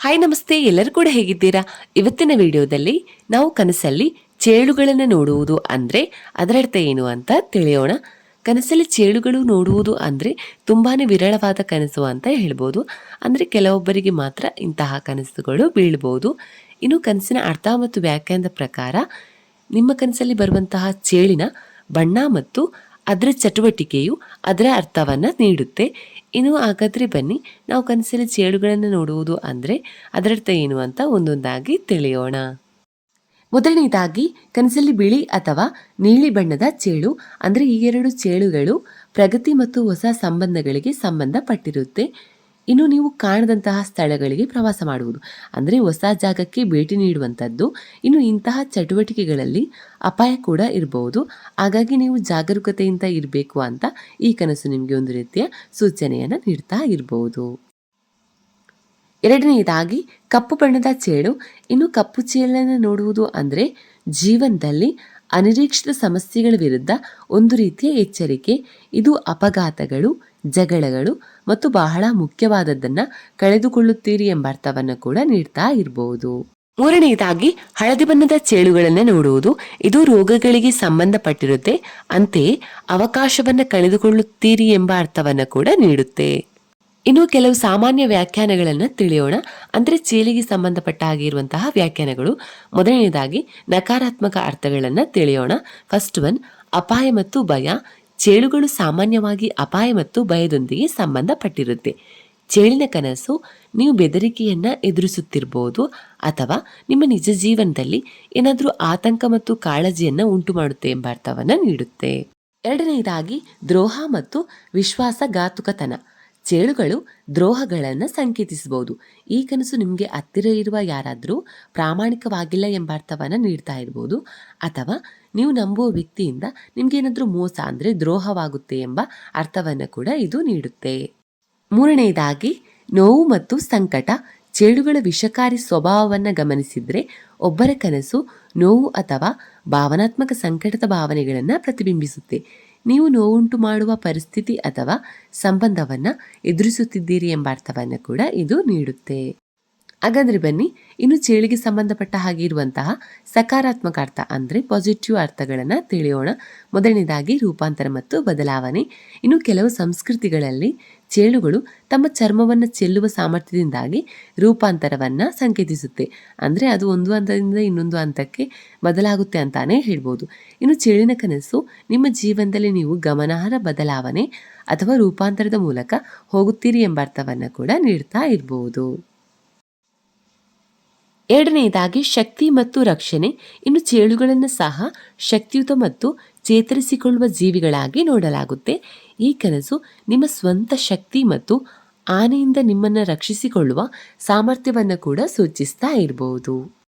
Hi ನಮಸ್ತೆ, ಎಲ್ಲರೂ ಕೂಡ ಹೇಗಿದ್ದೀರಾ? ಇವತ್ತಿನ ವಿಡಿಯೋದಲ್ಲಿ ನಾವು ಕನಸಲ್ಲಿ ಚೇಳುಗಳನ್ನು ನೋಡುವುದು ಅಂದರೆ ಅದರರ್ಥ ಏನು ಅಂತ ತಿಳಿಯೋಣ. ಕನಸಲ್ಲಿ ಚೇಳುಗಳು ನೋಡುವುದು ಅಂದರೆ ತುಂಬಾನೇ ವಿರಳವಾದ ಕನಸು ಅಂತ ಹೇಳ್ಬೋದು. ಅಂದರೆ ಕೆಲವೊಬ್ಬರಿಗೆ ಮಾತ್ರ ಇಂತಹ ಕನಸುಗಳು ಬೀಳ್ಬೋದು. ಇನ್ನು ಕನಸಿನ ಅರ್ಥ ಮತ್ತು ವ್ಯಾಖ್ಯಾನದ ಪ್ರಕಾರ ನಿಮ್ಮ ಕನಸಲ್ಲಿ ಬರುವಂತಹ ಚೇಳಿನ ಬಣ್ಣ ಮತ್ತು ಅದರ ಚಟುವಟಿಕೆಯು ಅದರ ಅರ್ಥವನ್ನು ನೀಡುತ್ತೆ. ಇನ್ನು ಹಾಗಾದರೆ ಬನ್ನಿ, ನಾವು ಕನಸಲ್ಲಿ ಚೇಳುಗಳನ್ನು ನೋಡುವುದು ಅಂದರೆ ಅದರರ್ಥ ಏನು ಅಂತ ಒಂದೊಂದಾಗಿ ತಿಳಿಯೋಣ. ಮೊದಲನೇದಾಗಿ ಕನಸಲ್ಲಿ ಬಿಳಿ ಅಥವಾ ನೀಲಿ ಬಣ್ಣದ ಚೇಳು ಅಂದರೆ ಈ ಎರಡು ಚೇಳುಗಳು ಪ್ರಗತಿ ಮತ್ತು ಹೊಸ ಸಂಬಂಧಗಳಿಗೆ ಸಂಬಂಧಪಟ್ಟಿರುತ್ತೆ. ಇನ್ನು ನೀವು ಕಾಣದಂತಹ ಸ್ಥಳಗಳಿಗೆ ಪ್ರವಾಸ ಮಾಡುವುದು ಅಂದರೆ ಹೊಸ ಜಾಗಕ್ಕೆ ಭೇಟಿ ನೀಡುವಂಥದ್ದು. ಇನ್ನು ಇಂತಹ ಚಟುವಟಿಕೆಗಳಲ್ಲಿ ಅಪಾಯ ಕೂಡ ಇರಬಹುದು. ಹಾಗಾಗಿ ನೀವು ಜಾಗರೂಕತೆಯಿಂದ ಇರಬೇಕು ಅಂತ ಈ ಕನಸು ನಿಮಗೆ ಒಂದು ರೀತಿಯ ಸೂಚನೆಯನ್ನು ನೀಡ್ತಾ ಇರಬಹುದು. ಎರಡನೆಯದಾಗಿ ಕಪ್ಪು ಬಣ್ಣದ ಚೇಳು. ಇನ್ನು ಕಪ್ಪು ಚೇಳನ್ನು ನೋಡುವುದು ಅಂದರೆ ಜೀವನದಲ್ಲಿ ಅನಿರೀಕ್ಷಿತ ಸಮಸ್ಯೆಗಳ ವಿರುದ್ಧ ಒಂದು ರೀತಿಯ ಎಚ್ಚರಿಕೆ. ಇದು ಅಪಘಾತಗಳು, ಜಗಳಗಳು ಮತ್ತು ಬಹಳ ಮುಖ್ಯವಾದದ್ದನ್ನು ಕಳೆದುಕೊಳ್ಳುತ್ತೀರಿ ಎಂಬ ಅರ್ಥವನ್ನು ಕೂಡ ನೀಡ್ತಾ ಇರಬಹುದು. ಮೂರನೆಯದಾಗಿ ಹಳದಿ ಬಣ್ಣದ ಚೇಳುಗಳನ್ನು ನೋಡುವುದು. ಇದು ರೋಗಗಳಿಗೆ ಸಂಬಂಧಪಟ್ಟಿರುತ್ತೆ. ಅಂತೆಯೇ ಅವಕಾಶವನ್ನು ಕಳೆದುಕೊಳ್ಳುತ್ತೀರಿ ಎಂಬ ಅರ್ಥವನ್ನು ಕೂಡ ನೀಡುತ್ತೆ. ಇನ್ನು ಕೆಲವು ಸಾಮಾನ್ಯ ವ್ಯಾಖ್ಯಾನಗಳನ್ನು ತಿಳಿಯೋಣ. ಅಂದರೆ ಚೇಳಿಗೆ ಸಂಬಂಧಪಟ್ಟ ಆಗಿರುವಂತಹ ವ್ಯಾಖ್ಯಾನಗಳು. ಮೊದಲನೇದಾಗಿ ನಕಾರಾತ್ಮಕ ಅರ್ಥಗಳನ್ನು ತಿಳಿಯೋಣ. ಫಸ್ಟ್ ಒನ್, ಅಪಾಯ ಮತ್ತು ಭಯ. ಚೇಳುಗಳು ಸಾಮಾನ್ಯವಾಗಿ ಅಪಾಯ ಮತ್ತು ಭಯದೊಂದಿಗೆ ಸಂಬಂಧಪಟ್ಟಿರುತ್ತೆ. ಚೇಳಿನ ಕನಸು ನೀವು ಬೆದರಿಕೆಯನ್ನು ಎದುರಿಸುತ್ತಿರಬಹುದು ಅಥವಾ ನಿಮ್ಮ ನಿಜ ಜೀವನದಲ್ಲಿ ಏನಾದರೂ ಆತಂಕ ಮತ್ತು ಕಾಳಜಿಯನ್ನು ಉಂಟು ಮಾಡುತ್ತೆ ಎಂಬ ಅರ್ಥವನ್ನು ನೀಡುತ್ತೆ. ಎರಡನೆಯದಾಗಿ ದ್ರೋಹ ಮತ್ತು ವಿಶ್ವಾಸಘಾತುಕತನ. ಚೇಳುಗಳು ದ್ರೋಹಗಳನ್ನು ಸಂಕೇತಿಸಬಹುದು. ಈ ಕನಸು ನಿಮಗೆ ಹತ್ತಿರ ಇರುವ ಯಾರಾದರೂ ಪ್ರಾಮಾಣಿಕವಾಗಿಲ್ಲ ಎಂಬ ಅರ್ಥವನ್ನು ನೀಡ್ತಾ ಇರ್ಬೋದು, ಅಥವಾ ನೀವು ನಂಬುವ ವ್ಯಕ್ತಿಯಿಂದ ನಿಮಗೇನಾದರೂ ಮೋಸ ಅಂದರೆ ದ್ರೋಹವಾಗುತ್ತೆ ಎಂಬ ಅರ್ಥವನ್ನು ಕೂಡ ಇದು ನೀಡುತ್ತೆ. ಮೂರನೆಯದಾಗಿ ನೋವು ಮತ್ತು ಸಂಕಟ. ಚೇಳುಗಳ ವಿಷಕಾರಿ ಸ್ವಭಾವವನ್ನು ಗಮನಿಸಿದರೆ ಒಬ್ಬರ ಕನಸು ನೋವು ಅಥವಾ ಭಾವನಾತ್ಮಕ ಸಂಕಟದ ಭಾವನೆಗಳನ್ನು ಪ್ರತಿಬಿಂಬಿಸುತ್ತೆ. ನೀವು ನೋವುಂಟು ಮಾಡುವ ಪರಿಸ್ಥಿತಿ ಅಥವಾ ಸಂಬಂಧವನ್ನು ಎದುರಿಸುತ್ತಿದ್ದೀರಿ ಎಂಬ ಅರ್ಥವನ್ನು ಕೂಡ ಇದು ನೀಡುತ್ತೆ. ಹಾಗಾದರೆ ಬನ್ನಿ, ಇನ್ನು ಚೇಳಿಗೆ ಸಂಬಂಧಪಟ್ಟ ಹಾಗೆ ಇರುವಂತಹ ಸಕಾರಾತ್ಮಕ ಅರ್ಥ ಅಂದರೆ ಪಾಸಿಟಿವ್ ಅರ್ಥಗಳನ್ನು ತಿಳಿಯೋಣ. ಮೊದಲನೇದಾಗಿ ರೂಪಾಂತರ ಮತ್ತು ಬದಲಾವಣೆ. ಇನ್ನು ಕೆಲವು ಸಂಸ್ಕೃತಿಗಳಲ್ಲಿ ಚೇಳುಗಳು ತಮ್ಮ ಚರ್ಮವನ್ನು ಚೆಲ್ಲುವ ಸಾಮರ್ಥ್ಯದಿಂದಾಗಿ ರೂಪಾಂತರವನ್ನು ಸಂಕೇತಿಸುತ್ತೆ. ಅಂದರೆ ಅದು ಒಂದು ಹಂತದಿಂದ ಇನ್ನೊಂದು ಹಂತಕ್ಕೆ ಬದಲಾಗುತ್ತೆ ಅಂತಾನೆ ಹೇಳ್ಬೋದು. ಇನ್ನು ಚೇಳಿನ ಕನಸು ನಿಮ್ಮ ಜೀವನದಲ್ಲಿ ನೀವು ಗಮನಾರ್ಹ ಬದಲಾವಣೆ ಅಥವಾ ರೂಪಾಂತರದ ಮೂಲಕ ಹೋಗುತ್ತೀರಿ ಎಂಬ ಅರ್ಥವನ್ನು ಕೂಡ ನೀಡ್ತಾ ಇರಬಹುದು. ಎರಡನೆಯದಾಗಿ ಶಕ್ತಿ ಮತ್ತು ರಕ್ಷಣೆ. ಇನ್ನು ಚೇಳುಗಳನ್ನು ಸಹ ಶಕ್ತಿಯುತ ಮತ್ತು ಚೇತರಿಸಿಕೊಳ್ಳುವ ಜೀವಿಗಳಾಗಿ ನೋಡಲಾಗುತ್ತೆ. ಈ ಕನಸು ನಿಮ್ಮ ಸ್ವಂತ ಶಕ್ತಿ ಮತ್ತು ಆನೆಯಿಂದ ನಿಮ್ಮನ್ನು ರಕ್ಷಿಸಿಕೊಳ್ಳುವ ಸಾಮರ್ಥ್ಯವನ್ನು ಕೂಡ ಸೂಚಿಸ್ತಾ ಇರಬಹುದು.